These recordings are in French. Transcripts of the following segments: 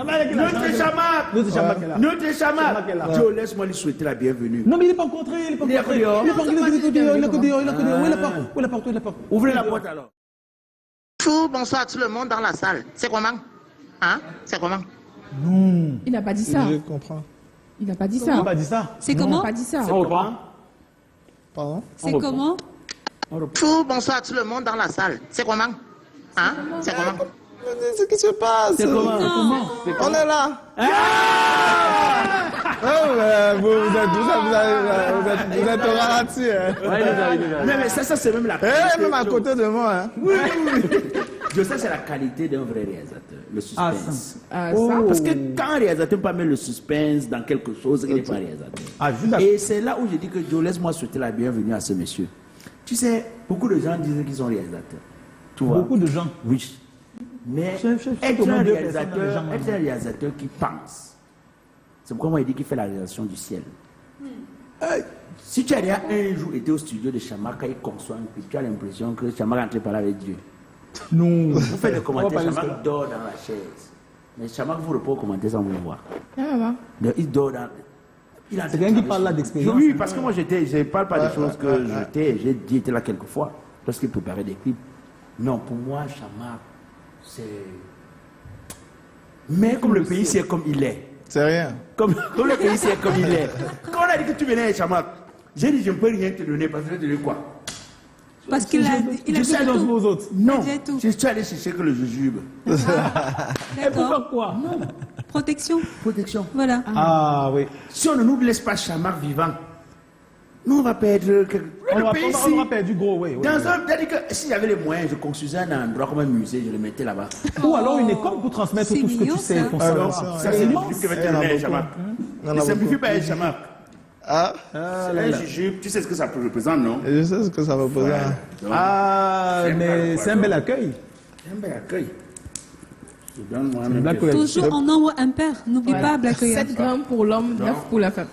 Notre Chamak. Notre Chamak. Joe, laisse-moi lui souhaiter la bienvenue. Non, mais il n'est pas rencontré. Il est pas rencontré. Ouvrez la porte alors. Bonsoir à tout le monde dans la salle. C'est comment? Hein? C'est comment? Non. Il n'a pas dit ça. Je comprends. Il n'a pas dit ça. Il n'a pas dit ça. C'est comment? Il n'a pas dit ça. Pardon? C'est comment? Bonsoir à tout le monde dans la salle. C'est comment? Hein? C'est comment? Ce qui se passe. C'est comment? On est là. Vous êtes au ralenti. Mais ça c'est même la qualité. Même à côté de moi. Oui. Je sais, c'est la qualité d'un vrai réalisateur, le suspense. Parce que quand un réalisateur peut pas mettre le suspense dans quelque chose, il n'est pas réalisateur. Et c'est là où je dis que Joe, laisse-moi souhaiter la bienvenue à ce monsieur. Tu sais, beaucoup de gens disent qu'ils sont réalisateurs. Beaucoup de gens? Oui. Mais être un réalisateur qui pense, c'est pourquoi moi il dit qu'il fait la réalisation du ciel. Si tu as déjà un jour été au studio de Chamak et conçoit un peu, tu as l'impression que Chamak est entré par là avec Dieu. Non. Vous faites des commentaires, Chamak dort dans la chaise. Mais Chamak vous répond aux commentaires sans vous le voir. Il dort dans... C'est quelqu'un qui parle là d'expérience. Oui, parce que moi je ne parle pas des choses que j'ai dit, j'étais là quelques fois, lorsqu'il préparait des clips. Non, pour moi, Chamak, c'est... Mais comme le pays c'est comme il est. C'est rien. Comme le pays c'est comme il est. Quand on a dit que tu venais à Chamak, j'ai dit je ne peux rien te donner parce que tu te donner quoi? Parce qu'il a dit tout. Aux autres. Non, je suis allé chercher que le jujube. Et pourquoi quoi? Non. Protection. Voilà. Ah oui. Si on ne nous laisse pas Chamak vivant, nous on va perdre... On va perdre du gros, oui. C'est-à-dire que s'il y avait les moyens, je construisais un endroit comme un musée, je le mettais là-bas. Ou alors une école pour transmettre tout ce que tu sais. Ça c'est immense. Ne simplifie pas un Chamak. Un jujube, tu sais ce que ça représente, non? Je sais ce que ça représente. Mais c'est un bel accueil. Un bel accueil. Toujours en nombre impair. N'oublie pas Black Oya. 7 grammes pour l'homme, 9 pour la femme.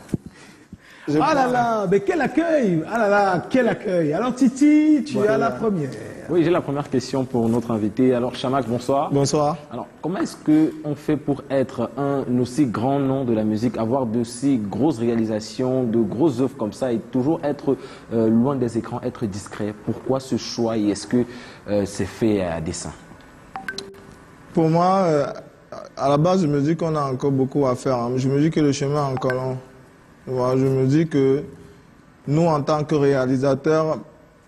Ah là là, mais quel accueil! Ah là là, quel accueil! Alors Titi, tu as la première. Oui, j'ai la première question pour notre invité. Alors Chamak, bonsoir. Bonsoir. Alors, comment est-ce qu'on fait pour être un aussi grand nom de la musique, avoir de si grosses réalisations, de grosses œuvres comme ça et toujours être loin des écrans, être discret? Pourquoi ce choix et est-ce que c'est fait à dessein? Pour moi, à la base, je me dis qu'on a encore beaucoup à faire. Je me dis que le chemin est encore long. Je me dis que nous, en tant que réalisateurs,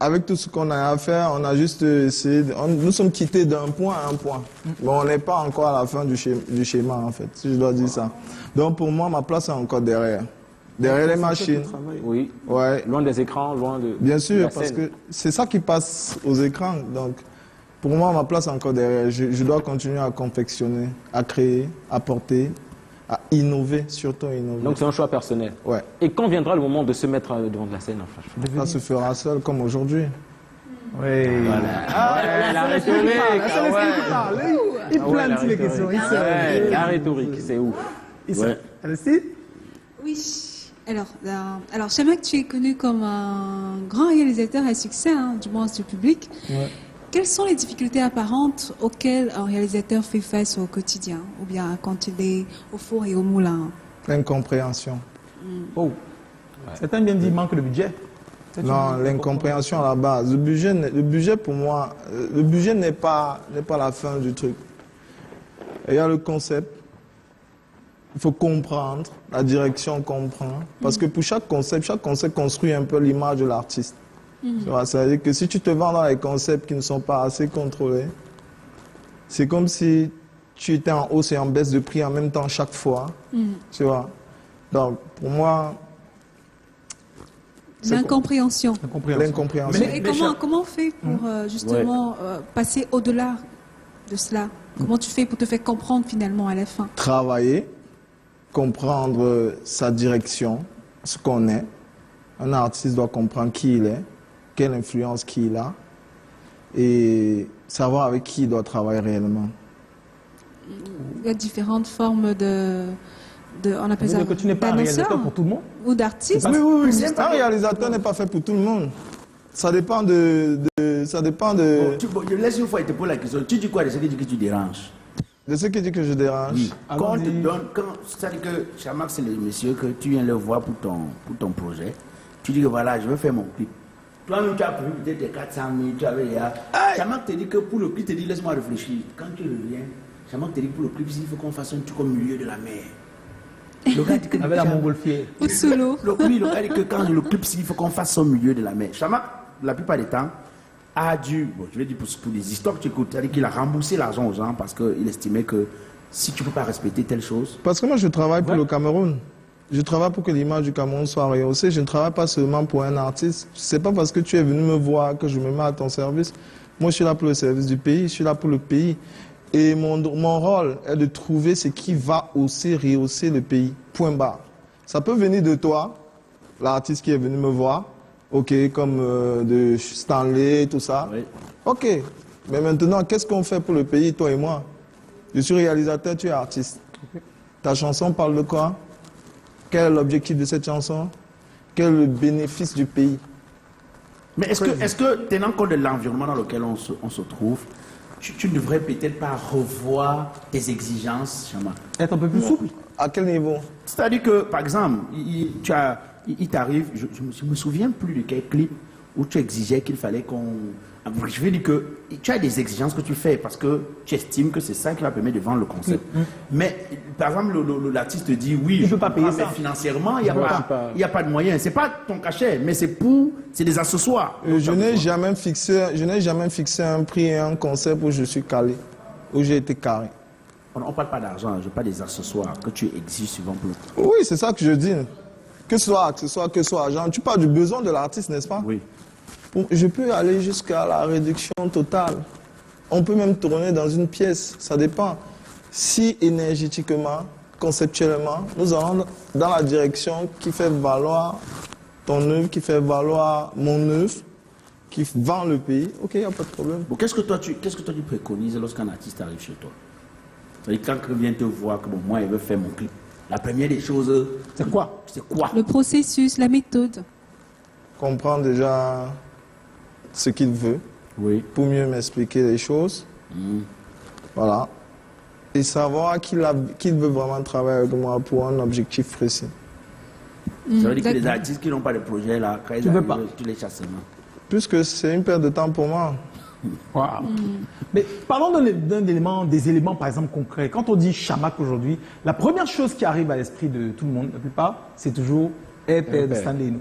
avec tout ce qu'on a à faire, on a juste essayé, nous sommes quittés d'un point à un point. Mais on n'est pas encore à la fin du schéma, en fait, si je dois dire ça. Donc pour moi, ma place est encore derrière. Derrière les machines. Oui. Ouais. Loin des écrans, loin de... Bien sûr, parce que c'est ça qui passe aux écrans. Donc pour moi, ma place est encore derrière. Je dois continuer à confectionner, à créer, à porter, à innover, surtout innover. Donc c'est un choix personnel. Ouais. Et quand viendra le moment de se mettre devant de la scène, enfin, ça se fera seul comme aujourd'hui. Oui. Voilà. La rhétorique. Il plante les questions. La rhétorique, c'est ouf. Oui. Alors Chamak, tu es connu comme un grand réalisateur à succès, du moins du public. Ouais. Quelles sont les difficultés apparentes auxquelles un réalisateur fait face au quotidien, ou bien quand il est au four et au moulin? L'incompréhension. Oh. Certains bien dit manque de budget. Non, l'incompréhension à la base. Le budget pour moi, le budget n'est pas la fin du truc. Il y a le concept. Il faut comprendre, la direction comprend. Parce que pour chaque concept construit un peu l'image de l'artiste. C'est-à-dire que si tu te vends dans les concepts qui ne sont pas assez contrôlés, c'est comme si tu étais en hausse et en baisse de prix en même temps chaque fois. Tu vois. Donc, pour moi... L'incompréhension. L'incompréhension. Et comment on fait pour justement passer au-delà de cela? Comment tu fais pour te faire comprendre finalement à la fin? Travailler, comprendre sa direction, ce qu'on est. Un artiste doit comprendre qui il est, quelle influence qu'il a et savoir avec qui il doit travailler réellement. Il y a différentes formes on appelle ça que tu n'es pas un réalisateur pour tout le monde? Ou d'artiste? Oui. Un réalisateur n'est pas fait pour tout le monde. Ça dépend de... Laisse une fois, il te pose la question. Tu dis quoi de ce que tu déranges? De ce qui dit que je dérange. Oui. Quand on te donne, c'est-à-dire que Chamac, c'est le monsieur que tu viens le voir pour ton projet. Tu dis que voilà, je veux faire mon clip. Toi-même, tu as prévu peut-être des 400 000, tu avais déjà. Chamac te dit que pour le clip, te dit laisse-moi réfléchir. Quand tu reviens, Chamac te dit pour le clip, il faut qu'on fasse un truc au milieu de la mer. Le gars dit que avec la montgolfière. Ou sous l'eau. Oui, le gars dit que quand le clip, il faut qu'on fasse ça au milieu de la mer. Chamac, la plupart des temps, a dû, bon, je vais dire pour les histoires que tu écoutes, c'est-à-dire qu'il a remboursé l'argent aux gens parce qu'il estimait que si tu ne peux pas respecter telle chose. Parce que moi, je travaille pour le Cameroun. Je travaille pour que l'image du Cameroun soit rehaussée. Je ne travaille pas seulement pour un artiste. C'est pas parce que tu es venu me voir que je me mets à ton service. Moi, je suis là pour le service du pays. Je suis là pour le pays. Et mon rôle est de trouver ce qui va hausser, rehausser le pays. Point barre. Ça peut venir de toi, l'artiste qui est venu me voir. Ok, comme de Stanley, tout ça. Oui. Ok. Mais maintenant, qu'est-ce qu'on fait pour le pays, toi et moi? Je suis réalisateur, tu es artiste. Okay. Ta chanson parle de quoi? Quel est l'objectif de cette chanson? Quel est le bénéfice du pays? Mais est-ce que tenant compte de l'environnement dans lequel on se trouve, tu ne devrais peut-être pas revoir tes exigences, Chamac? Être un peu plus souple. À quel niveau? C'est-à-dire que, par exemple, il t'arrive, je me souviens plus de quel clip où tu exigeais qu'il fallait qu'on... Je veux dire que tu as des exigences que tu fais parce que tu estimes que c'est ça qui va permettre de vendre le concept. Mais, par exemple, l'artiste te dit, oui, je ne peux pas payer ça. Mais financièrement, il n'y a pas de moyen. Ce n'est pas ton cachet, mais c'est des accessoires. Je n'ai jamais fixé un prix et un concept où je suis calé, où j'ai été carré. On ne parle pas d'argent, je parle des accessoires que tu exiges souvent pour... Oui, c'est ça que je dis. Que ce soit accessoire, que ce soit argent. Tu parles du besoin de l'artiste, n'est-ce pas? Oui. Je peux aller jusqu'à la réduction totale. On peut même tourner dans une pièce, ça dépend. Si énergétiquement, conceptuellement, nous allons dans la direction qui fait valoir ton œuvre, qui fait valoir mon œuvre, qui vend le pays, ok, il n'y a pas de problème. Bon, qu'est-ce que toi tu préconises lorsqu'un artiste arrive chez toi? C'est-à-dire quand quelqu'un vient te voir que bon, moi, il veut faire mon clip. La première des choses, c'est quoi? Le processus, la méthode. Comprendre déjà ce qu'il veut, oui, pour mieux m'expliquer les choses. Voilà. Et savoir qu'il veut vraiment travailler avec moi pour un objectif précis. Ça veut dire que les artistes qui n'ont pas de projet, là, quand ils arrivent, tu les chasses seulement. Puisque c'est une perte de temps pour moi. Wow. Mais parlons des éléments, par exemple, concrets. Quand on dit Chamac aujourd'hui, la première chose qui arrive à l'esprit de tout le monde, la plupart, c'est toujours Père de Stanley.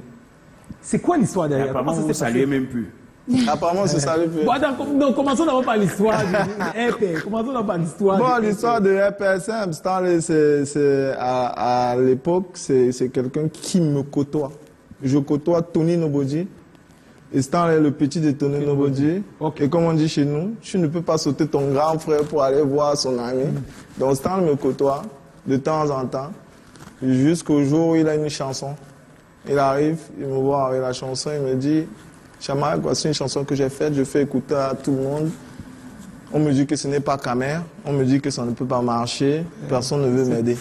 C'est quoi l'histoire derrière? Apparemment, vous ne saluez même plus. Apparemment, c'est ça le plus. Bon, donc, commençons d'abord par l'histoire. Commençons d'abord par l'histoire. Bon, l'histoire de RPSM, Stanley, à l'époque, c'est quelqu'un qui me côtoie. Je côtoie Tony Nobody. Et Stanley, le petit de Tony Nobody. Okay. Et comme on dit chez nous, tu ne peux pas sauter ton grand frère pour aller voir son ami. Donc Stanley me côtoie de temps en temps, jusqu'au jour où il a une chanson. Il arrive, il me voit avec la chanson, il me dit... Chamac, voici une chanson que j'ai faite, je fais écouter à tout le monde. On me dit que ce n'est pas Camer, on me dit que ça ne peut pas marcher, personne ne veut m'aider.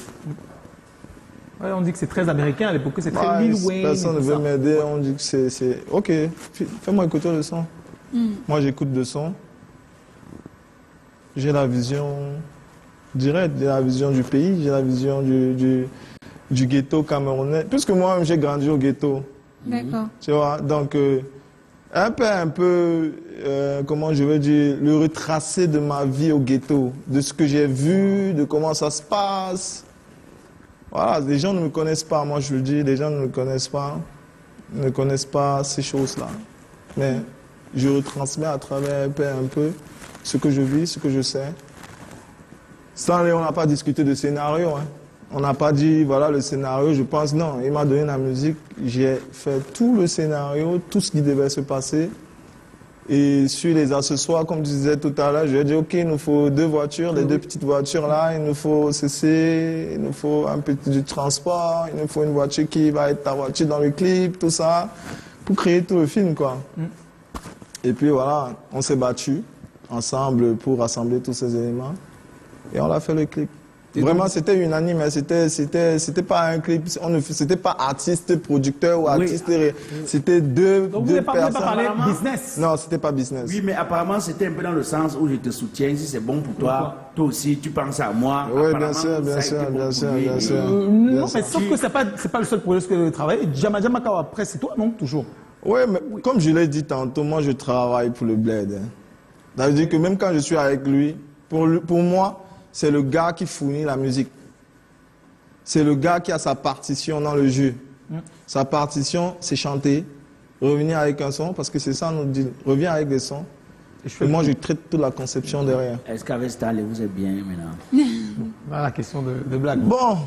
Ouais, on dit que c'est très américain à l'époque, c'est très Lil Wayne. Personne ne veut m'aider, on dit que c'est... Ok, fais-moi écouter le son. Moi j'écoute le son. J'ai la vision directe, j'ai la vision du pays, j'ai la vision du ghetto camerounais. Puisque moi-même j'ai grandi au ghetto. D'accord. Tu vois, donc... un peu, comment je veux dire, le retracé de ma vie au ghetto, de ce que j'ai vu, de comment ça se passe. Voilà, les gens ne me connaissent pas, moi je le dis, les gens ne me connaissent pas ces choses-là. Mais je retransmets à travers un peu ce que je vis, ce que je sais. Stanley, on n'a pas discuté de scénario, hein. On n'a pas dit, voilà le scénario, je pense, non, il m'a donné la musique, j'ai fait tout le scénario, tout ce qui devait se passer. Et sur les accessoires, comme tu disais tout à l'heure, je lui ai dit, ok, il nous faut 2 voitures, les 2 petites voitures là, il nous faut CC, il nous faut un petit du transport, il nous faut une voiture qui va être ta voiture dans le clip, tout ça, pour créer tout le film, quoi. Et puis voilà, on s'est battu ensemble pour rassembler tous ces éléments, et on a fait le clip. Vraiment, c'était unanime. Hein. C'était pas un clip. C'était pas artiste, producteur ou artiste. C'était deux Donc, vous n'avez pas parlé Apparemment. business. Non, c'était pas business. Oui, mais apparemment, c'était un peu dans le sens où je te soutiens. Si c'est bon pour toi, toi aussi, tu penses à moi. Oui, Apparemment, bien sûr, bien ça a sûr, été bon bien pour sûr, lui. bien sûr. Non, mais sauf que c'est pas le seul projet que vous travaillez. Jama Kao, après, c'est toi, non? Toujours. Oui, mais comme je l'ai dit tantôt, moi, je travaille pour le bled. Hein. Ça veut dire que même quand je suis avec lui, pour moi, c'est le gars qui fournit la musique. C'est le gars qui a sa partition dans le jeu. Sa partition, c'est chanter, revenir avec un son, parce que c'est ça, nous dit. Reviens avec des sons. Et moi, je traite toute la conception derrière. Est-ce qu'avec Stalé, vous êtes bien maintenant? Voilà la question de blague. Bon,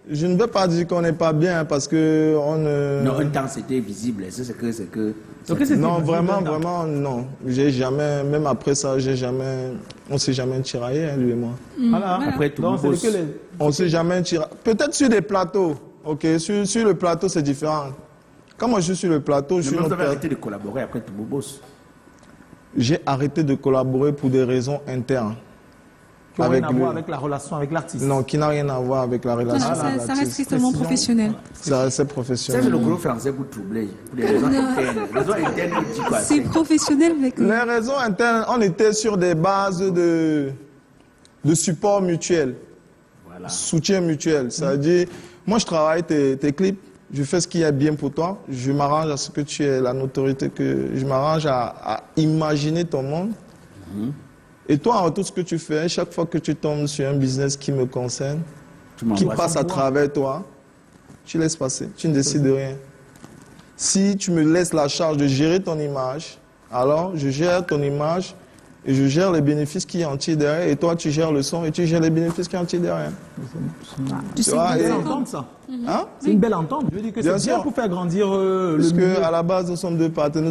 je ne veux pas dire qu'on n'est pas bien, parce que on ne... Non, un temps, c'était visible. C'est que... Non, vraiment, non. J'ai jamais, même après ça, on s'est jamais tiraillé, hein, lui et moi. Voilà. Après tout, Donc, c'est boss. que les... On s'est jamais tiraillé. Peut-être sur des plateaux, ok. Sur le plateau, c'est différent. Quand moi je suis sur le plateau, je suis... Mais vous avez arrêté de collaborer après tout, boss. J'ai arrêté de collaborer pour des raisons internes. Qui n'ont rien à lui. voir avec la relation avec l'artiste. Non, qui n'a rien à voir avec la relation. Ça avec reste l'artiste. strictement professionnel. Ça reste Ça, professionnel. c'est le gros français pour troubler. Pour des raisons internes. Les raisons internes, on dit quoi? C'est professionnel, mais que... Les raisons internes, on était sur des bases de support mutuel, Voilà. soutien mutuel. C'est-à-dire, moi je travaille tes clips, je fais ce qui est bien pour toi, je m'arrange à ce que tu aies la notoriété, que je m'arrange à imaginer ton monde. Et toi, en retour, ce que tu fais, chaque fois que tu tombes sur un business qui me concerne, Tu qui m'envoies passe ça. à travers toi, tu laisses passer, tu ne décides de rien. Si tu me laisses la charge de gérer ton image, alors je gère ton image et je gère les bénéfices qui en tirent derrière, et toi tu gères le son et tu gères les bénéfices qui en tirent derrière. Tu sais vois, que et- C'est une c'est belle entente, ça. Hein? C'est une belle entente. Je veux dire que Bien c'est bien sûr. pour faire grandir le Parce milieu. qu'à la base, nous sommes deux partenaires,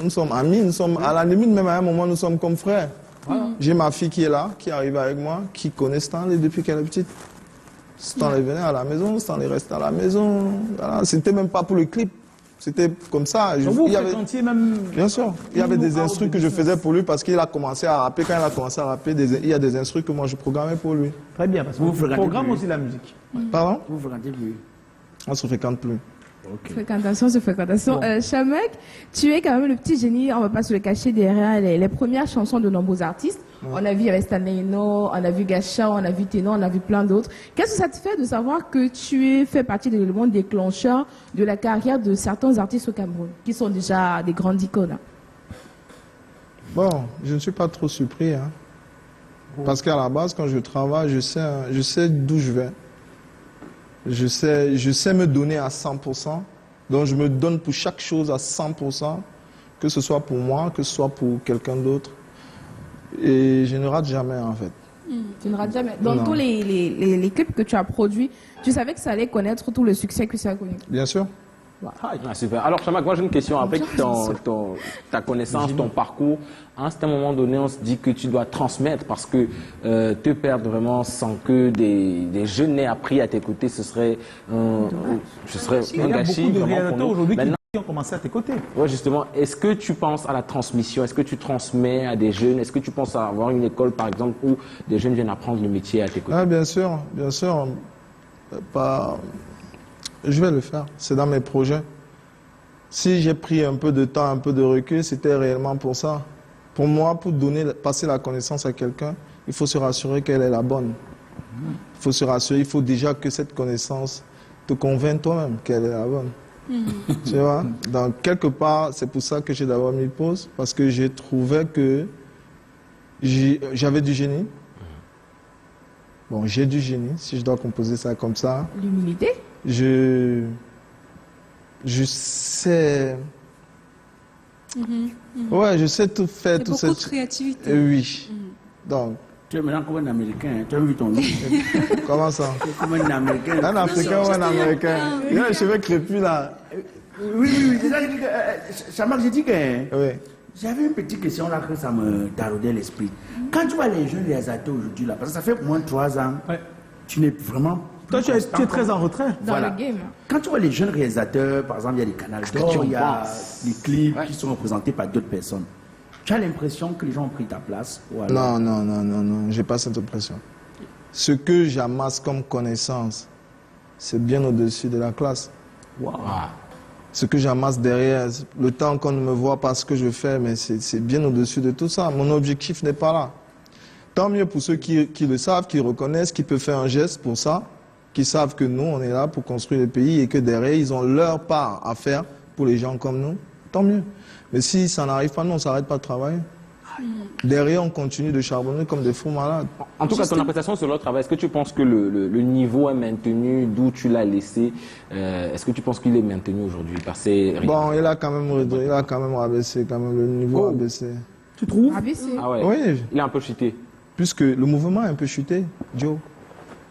nous sommes amis, nous sommes, à la limite, même à un moment, nous sommes comme frères. J'ai ma fille qui est là, qui arrive avec moi, qui connaît Stanley depuis qu'elle est petite. Stanley venait à la maison, Stanley restait à la maison. Voilà. C'était même pas pour le clip. C'était comme ça. Donc vous il y avait- fréquentiez même... Bien sûr. Il y avait des instrus que je faisais pour lui parce qu'il a commencé à rapper. Quand il a commencé à rapper, il y a des instrus que moi je programmais pour lui. Très bien, parce Vous qu'on fréquentez programme plus. aussi la musique. Pardon? Vous fréquentez plus. On se fréquente plus. Fréquentation sur fréquentation. Chamek, tu es quand même le petit génie, on va pas se le cacher, derrière les premières chansons de nombreux artistes. On a vu avec Stanley Eno, on a vu Gacha, on a vu Ténon, on a vu plein d'autres. Qu'est-ce que ça te fait de savoir que tu fais partie de l'élément déclencheur de la carrière de certains artistes au Cameroun, qui sont déjà des grandes icônes, hein? Bon, je ne suis pas trop surpris. Hein. Parce qu'à la base, quand je travaille, je sais d'où je vais. Je sais me donner à 100%. Donc je me donne pour chaque chose à 100%, que ce soit pour moi, que ce soit pour quelqu'un d'autre. Et je ne rate jamais en fait. Tu ne rates jamais. Dans Non. tous les clips que tu as produits, tu savais que ça allait connaître tout le succès que ça a connu. Bien sûr. Ah, super. Alors, Chamak, moi j'ai une question. Avec ta connaissance, ton parcours, à un certain moment donné, on se dit que tu dois transmettre parce que te perdre vraiment sans que des jeunes n'aient appris à t'écouter, ce serait un Il y a gâchis beaucoup de vraiment pour réalisateurs nous. aujourd'hui Maintenant, qui ont commencé à tes côtés. ouais, justement, est-ce que tu penses à la transmission? Est-ce que tu transmets à des jeunes? Est-ce que tu penses à avoir une école, par exemple, où des jeunes viennent apprendre le métier à tes côtés? Ah, bien sûr, bien sûr. Pas... Je vais le faire. C'est dans mes projets. Si j'ai pris un peu de temps, un peu de recul, c'était réellement pour ça. Pour moi, pour passer la connaissance à quelqu'un, il faut se rassurer qu'elle est la bonne. Il faut se rassurer, il faut déjà que cette connaissance te convainque toi-même qu'elle est la bonne. Tu vois? Donc, quelque part, c'est pour ça que j'ai d'abord mis pause, parce que j'ai trouvé que j'avais du génie. Bon, j'ai du génie, si je dois composer ça comme ça. L'humilité. Je sais... Ouais, je sais tout faire, C'est tout beaucoup de cette... créativité. Oui. Donc, Tu es maintenant comme un Américain. Hein. Tu as vu ton livre. comment ça? Tu es comme un Américain. Un Africain ou un Américain? Il a les cheveux crépus là. Oui. C'est ça que j'ai dit que... Chamak, j'ai dit que... Oui. J'avais une petite question là que ça me taraudait l'esprit. Quand tu vois les jeunes réalisateurs aujourd'hui là, parce que ça fait au moins 3 ans, Ouais. tu n'es vraiment... Toi, tu es très en retrait. Dans Voilà. le game. Quand tu vois les jeunes réalisateurs, par exemple, il y a des canals d'or, il y a des clips qui sont représentés par d'autres personnes. Tu as l'impression que les gens ont pris ta place? Ou alors- Non, j'ai pas cette impression. ce que j'amasse comme connaissance, c'est bien au-dessus de la classe. Wow. Ce que j'amasse derrière, le temps qu'on ne me voit pas ce que je fais, mais c'est bien au-dessus de tout ça. Mon objectif n'est pas là. Tant mieux pour ceux qui le savent, qui reconnaissent, qui peuvent faire un geste pour ça, qui savent que nous, on est là pour construire le pays et que derrière, ils ont leur part à faire pour les gens comme nous. Tant mieux. Mais si ça n'arrive pas, nous, on ne s'arrête pas de travailler. Derrière, on continue de charbonner comme des fous malades. En tout cas, ton appréciation sur leur travail, est-ce que tu penses que le niveau est maintenu d'où tu l'as laissé? Est-ce que tu penses qu'il est maintenu aujourd'hui par ces... Bon, il a quand même rabaissé, quand même, le niveau a baissé. Tu trouves? Abaissé. Ah ouais. Oui, Il a un peu chuté. puisque le mouvement a un peu chuté, Joe.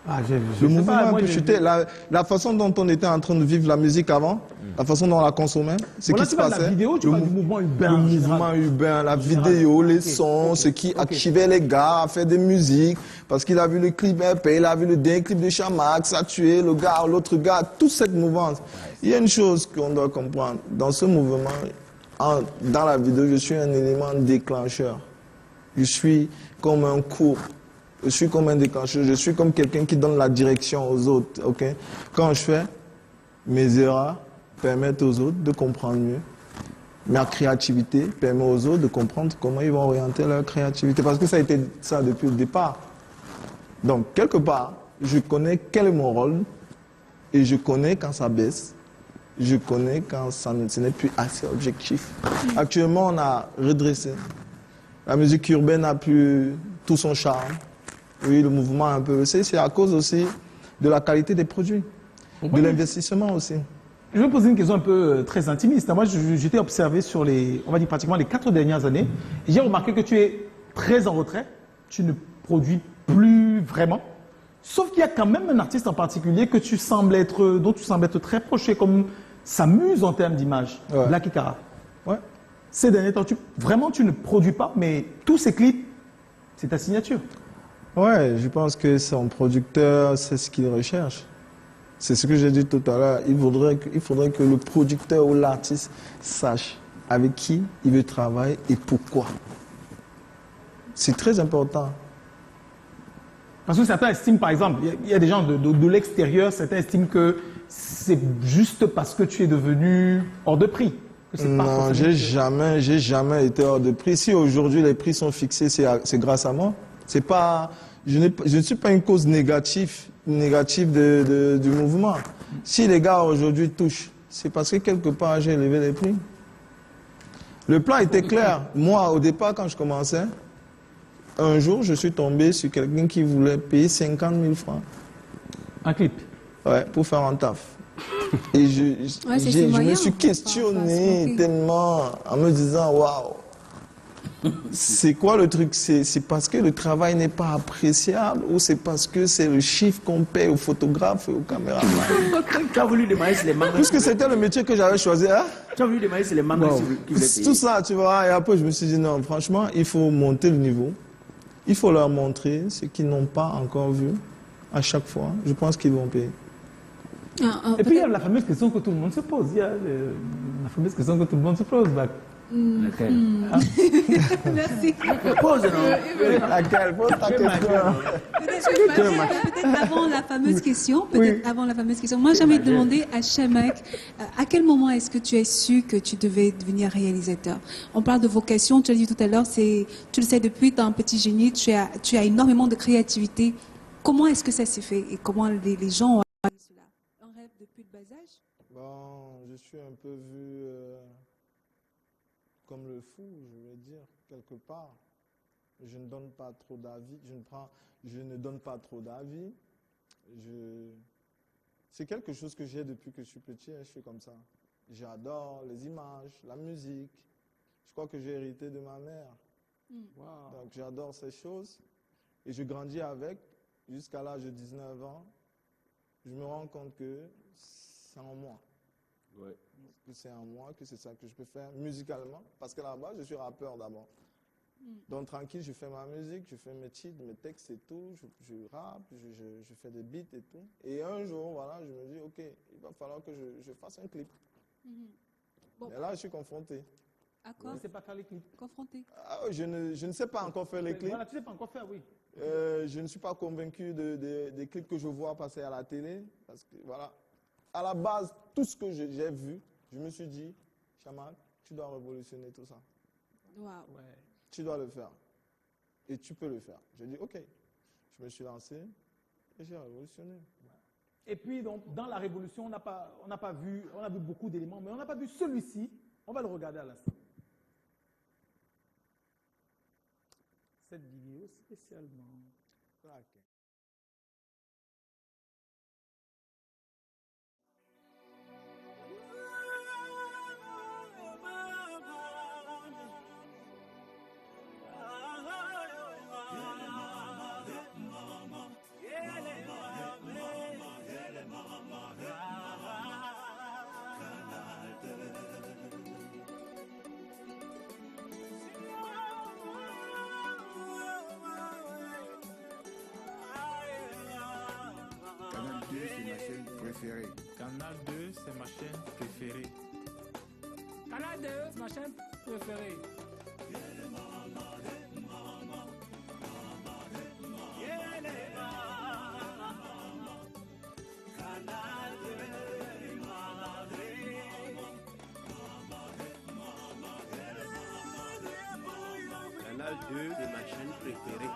Ah, Le mouvement a un peu chuté. La façon dont on était en train de vivre la musique avant, la façon dont on la consommait, ce qui se passait. La vidéo, tu parles du mouvement urbain. Le mouvement urbain, la vidéo, les sons, ce qui activait les gars à faire des musiques. Parce qu'il a vu le clip RP, il a vu le dernier clip de Chamax, ça a tué le gars, l'autre gars, toute cette mouvance. Il y a une chose qu'on doit comprendre. Dans ce mouvement, dans la vidéo, je suis un élément déclencheur. Je suis comme un cours. Je suis comme un déclencheur. Je suis comme quelqu'un qui donne la direction aux autres. Okay? Quand je fais, mes erreurs permettent aux autres de comprendre mieux. Ma créativité permet aux autres de comprendre comment ils vont orienter leur créativité. Parce que ça a été ça depuis le départ. Donc, quelque part, je connais quel est mon rôle et je connais quand ça baisse. Je connais quand ce n'est plus assez objectif. Actuellement, on a redressé. La musique urbaine n'a plus tout son charme. Oui, le mouvement a un peu baissé. C'est à cause aussi de la qualité des produits, de l'investissement aussi. Je vais poser une question un peu très intimiste. Moi, j'étais observé sur on va dire pratiquement les 4 dernières années. Et j'ai remarqué que tu es très en retrait. Tu ne produis plus vraiment. Sauf qu'il y a quand même un artiste en particulier dont tu sembles être très proche, comme sa muse en termes d'image, Ouais. Black Ikara. Ouais. Ces derniers temps, vraiment, tu ne produis pas, mais tous ces clips, c'est ta signature. Ouais, je pense que son producteur, c'est ce qu'il recherche. C'est ce que j'ai dit tout à l'heure. Il faudrait que le producteur ou l'artiste sache avec qui il veut travailler et pourquoi. C'est très important. Parce que certains estiment, par exemple, il y a des gens de l'extérieur, certains estiment que c'est juste parce que tu es devenu hors de prix. Non, j'ai jamais été hors de prix. Si aujourd'hui les prix sont fixés, c'est grâce à moi. C'est pas, je ne suis pas une cause négative du mouvement. Si les gars aujourd'hui touchent, c'est parce que quelque part j'ai élevé les prix. Le plan était clair. Moi, au départ, quand je commençais, un jour, je suis tombé sur quelqu'un qui voulait payer 50 000 francs. Un clip. Ouais, pour faire un taf. Et je me suis questionné tellement en me disant, waouh, c'est quoi le truc? C'est parce que le travail n'est pas appréciable ou c'est parce que c'est le chiffre qu'on paie aux photographes et aux caméramans? Tu as voulu demander si les mangas... Puisque c'était le métier que j'avais choisi, hein? Tu as voulu demander si les mangas qui voulaient payer. Tout ça, tu vois. Et après, je me suis dit, non, franchement, il faut monter le niveau. Il faut leur montrer ce qu'ils n'ont pas encore vu. À chaque fois, je pense qu'ils vont payer. Et puis il y a la fameuse question que tout le monde se pose. Il y a la fameuse question que tout le monde se pose. Laquelle? Merci. Pose, non? Laquelle? Pose ta question. Peut-être avant la fameuse question. Avant la fameuse question. Moi, j'ai envie de demander à Chamack, à quel moment est-ce que tu as su que tu devais devenir réalisateur? On parle de vocation, tu l'as dit tout à l'heure, tu le sais depuis, tu as un petit génie, tu as énormément de créativité. Comment est-ce que ça s'est fait et comment les gens ont appris cela? Un rêve depuis le bas âge? Bon, je suis un peu vu comme le fou, je veux dire, quelque part. Je ne donne pas trop d'avis, je ne donne pas trop d'avis. C'est quelque chose que j'ai depuis que je suis petit, je suis comme ça. J'adore les images, la musique. Je crois que j'ai hérité de ma mère. Wow. Donc j'adore ces choses et je grandis avec jusqu'à l'âge de 19 ans. Je me rends compte que c'est en moi. Ouais. Que c'est en moi, que c'est ça que je peux faire musicalement. Parce que là-bas, je suis rappeur d'abord. Donc tranquille, je fais ma musique, je fais mes titres, mes textes et tout, je rappe, je fais des beats et tout. Et un jour, voilà, je me dis, ok, il va falloir que je fasse un clip. Bon. Et là, je suis confronté. À quoi? Tu ne sais pas faire les clips. Confronté. Je ne sais pas encore faire les clips. Voilà, tu ne sais pas encore faire, oui. Je ne suis pas convaincu des clips que je vois passer à la télé. Parce que voilà, à la base, tout ce que j'ai vu, je me suis dit, Chamak, tu dois révolutionner tout ça. Wow. Ouais. Tu dois le faire. Et tu peux le faire. J'ai dit, ok. Je me suis lancé et j'ai révolutionné. Et puis, donc, dans la révolution, on a vu beaucoup d'éléments, mais on n'a pas vu celui-ci. On va le regarder à l'instant. Cette vidéo spécialement. Ok. Canal 2, c'est ma chaîne préférée. Canal 2, c'est ma chaîne préférée. Canal 2 de ma chaîne préférée.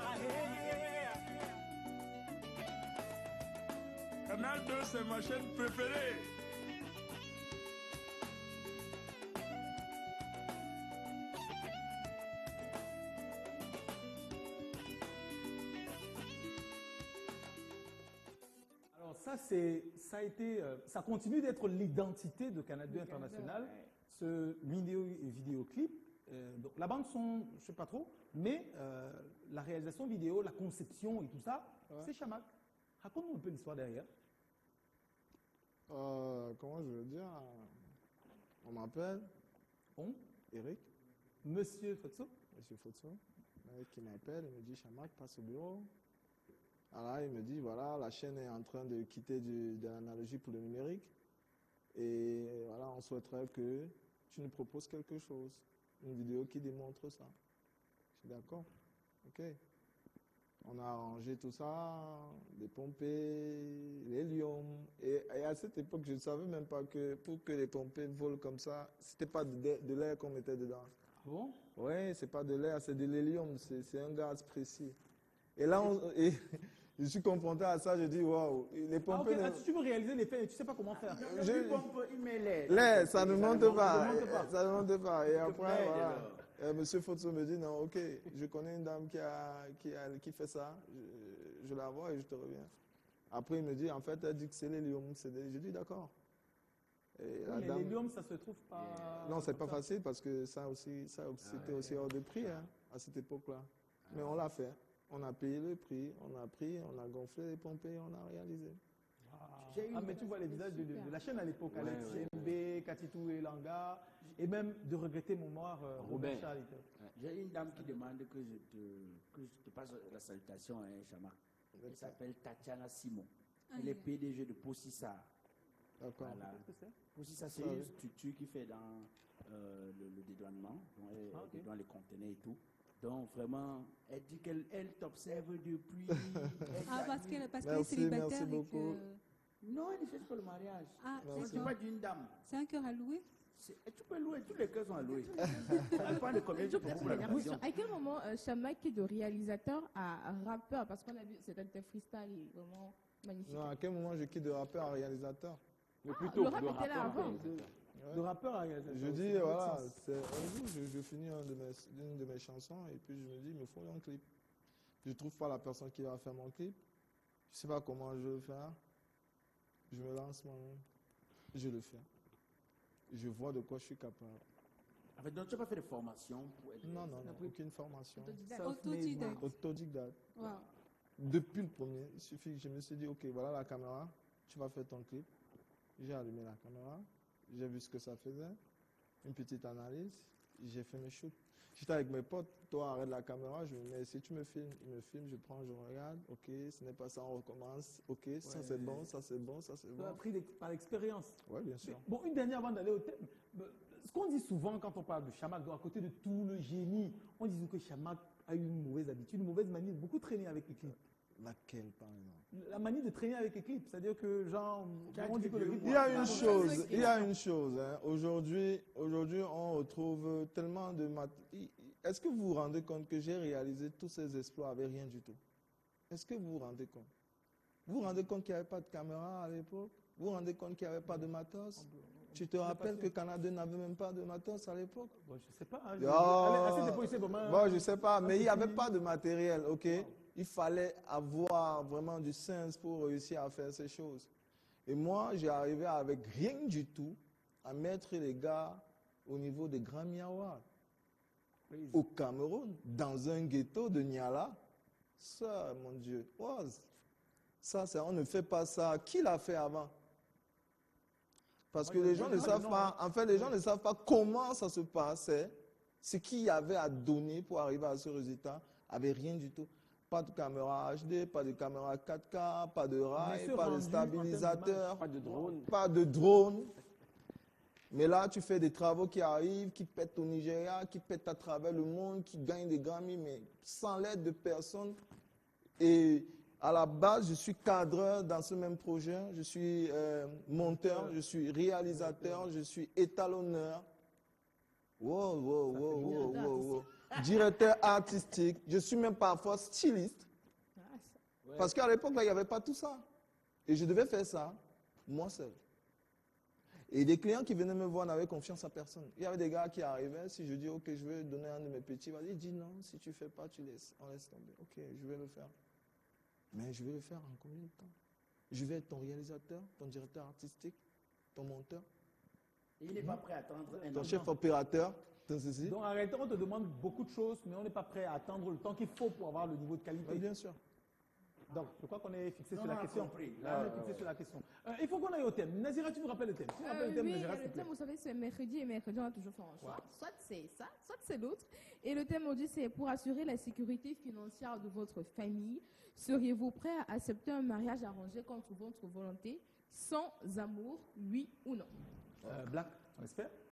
Canal 2, c'est ma chaîne préférée. Alors ça continue d'être l'identité de Canal 2 International, ce vidéoclip. Donc la bande son, je ne sais pas trop, mais la réalisation vidéo, la conception et tout ça, c'est Chamak. Raconte-nous un peu l'histoire derrière. Comment je veux dire? On m'appelle Eric. Monsieur Fotso. Monsieur Fotso. Qui m'appelle, il me dit, Chamak, passe au bureau. Alors il me dit, voilà, la chaîne est en train de quitter de l'analogie pour le numérique. Et voilà, on souhaiterait que tu nous proposes quelque chose. Une vidéo qui démontre ça. Je suis d'accord. Ok. On a arrangé tout ça, les pompées, l'hélium. Et à cette époque, je ne savais même pas que pour que les pompées volent comme ça, c'était pas de l'air qu'on mettait dedans. Ah bon? Oui, c'est pas de l'air, c'est de l'hélium. C'est un gaz précis. Et là, je suis confronté à ça, je dis waouh, les pompées. Ah, okay. Tu veux réaliser l'effet et tu ne sais pas comment faire. Il met l'air. L'air, ça ne monte pas. Ça ne monte pas. Et après, voilà. Monsieur Fotso me dit non, ok, je connais une dame qui fait ça, je la vois et je te reviens. Après, il me dit, en fait, elle dit que c'est l'hélium. Je dis d'accord. Mais l'hélium, ça se trouve pas. Non, c'est pas facile parce que ça c'était aussi hors de prix à cette époque-là. Mais on l'a fait. On a payé le prix, on a gonflé les pompées, on a réalisé. Ah, mais tu vois les visages de la chaîne à l'époque, Alex Chembe, Katitou et Langa, et même de regretter mon mort, Robert Charles. J'ai une dame qui demande que je te passe la salutation, Chamak. Elle s'appelle Tatiana Simon. Elle est PDG de Possissa. D'accord. Voilà. Possissa, c'est une structure qui fait dans le dédouanement, elle dédouane les conteneurs et tout. Donc vraiment, elle dit qu'elle t'observe depuis. Parce qu'elle est célibataire. Merci beaucoup. Non, elle ne fait pas le mariage. Ah, c'est pas d'une dame. C'est un cœur à louer? Tu peux louer, tous les cœurs sont à louer. Ça dépend de combien tu prends la mission. À quel moment Chamak est de réalisateur à rappeur? Parce qu'on a vu, c'est un freestyle vraiment magnifique. Non, à quel moment je quitte de rappeur à réalisateur? Mais plutôt le rap était là avant. De rappeur à réalisateur. Je dis, voilà, un jour, je finis une de mes chansons et puis je me dis, il me faut un clip. Je ne trouve pas la personne qui va faire mon clip. Je ne sais pas comment je vais le faire. Je me lance moi-même. Je le fais. Je vois de quoi je suis capable. En fait, donc tu n'as pas fait de formation pour être... Non, aucune formation. Autodidacte. Autodidacte. Wow. Depuis le premier, il suffit que je me suis dit, ok, voilà la caméra, tu vas faire ton clip. J'ai allumé la caméra, j'ai vu ce que ça faisait, une petite analyse, j'ai fait mes shoots. J'étais avec mes potes, toi arrête la caméra, je me mets, si tu me filmes, il me filme, je prends, je regarde, ok, ce n'est pas ça, on recommence, ok, ça c'est bon, ça c'est bon, ça c'est bon. Tu as appris par l'expérience. Oui, bien sûr. Bon, une dernière avant d'aller au thème. Ce qu'on dit souvent quand on parle de Chamak, à côté de tout le génie, on dit que Chamak a eu une mauvaise habitude, une mauvaise manie de beaucoup traîner avec les clips. Laquelle, par exemple? La manie de traîner avec les clips, c'est-à-dire que, genre, on dit que le clip... Il y a une chose, hein. Aujourd'hui, on retrouve tellement de... Est-ce que vous vous rendez compte que j'ai réalisé tous ces exploits avec rien du tout? Est-ce que vous vous rendez compte? Vous vous rendez compte qu'il n'y avait pas de caméra à l'époque? Vous vous rendez compte qu'il n'y avait pas de matos? Tu te rappelles que Canada n'avait même pas de matos à l'époque? Bon, je ne sais pas. Hein, je ne sais pas, mais il n'y avait pas de matériel, ok? Il fallait avoir vraiment du sens pour réussir à faire ces choses. Et moi, j'ai arrivé avec rien du tout à mettre les gars au niveau des Grammy Awards. Au Cameroun, dans un ghetto de Niala. Ça, mon Dieu, ça, on ne fait pas ça. Qui l'a fait avant? Parce que les gens ne savent pas, en fait, les gens ne savent pas comment ça se passait, ce qu'il y avait à donner pour arriver à ce résultat, avec rien du tout. Pas de caméra HD, pas de caméra 4K, pas de rail, pas de stabilisateur, pas de drone. Mais là, tu fais des travaux qui arrivent, qui pètent au Nigeria, qui pètent à travers le monde, qui gagnent des Grammy, mais sans l'aide de personne. Et à la base, je suis cadreur dans ce même projet. Je suis monteur, je suis réalisateur, je suis étalonneur. Wow. Directeur artistique. Je suis même parfois styliste. Parce qu'à l'époque, il n'y avait pas tout ça. Et je devais faire ça, moi seul. Et des clients qui venaient me voir n'avaient confiance en personne. Il y avait des gars qui arrivaient, si je dis, ok, je vais donner un de mes petits, il dit non, si tu ne fais pas, tu laisses. On laisse tomber. Ok, je vais le faire. Mais je vais le faire en combien de temps? Je vais être ton réalisateur, ton directeur artistique, ton monteur. Et il n'est pas prêt à attendre un an. Ton chef opérateur, ton ceci. Donc en réalité, on te demande beaucoup de choses, mais on n'est pas prêt à attendre le temps qu'il faut pour avoir le niveau de qualité. Oui, bien sûr. Donc, je crois qu'on est fixé sur la question. Il faut qu'on aille au thème. Nazira, tu nous rappelles le thème? Tu nous rappelles le thème, Nazira, le thème, vous savez, c'est mercredi, et mercredi, on a toujours fait un choix. Soit c'est ça, soit c'est l'autre. Et le thème aujourd'hui, c'est pour assurer la sécurité financière de votre famille. Seriez-vous prêt à accepter un mariage arrangé contre votre volonté, sans amour, oui ou non? Black, on espère.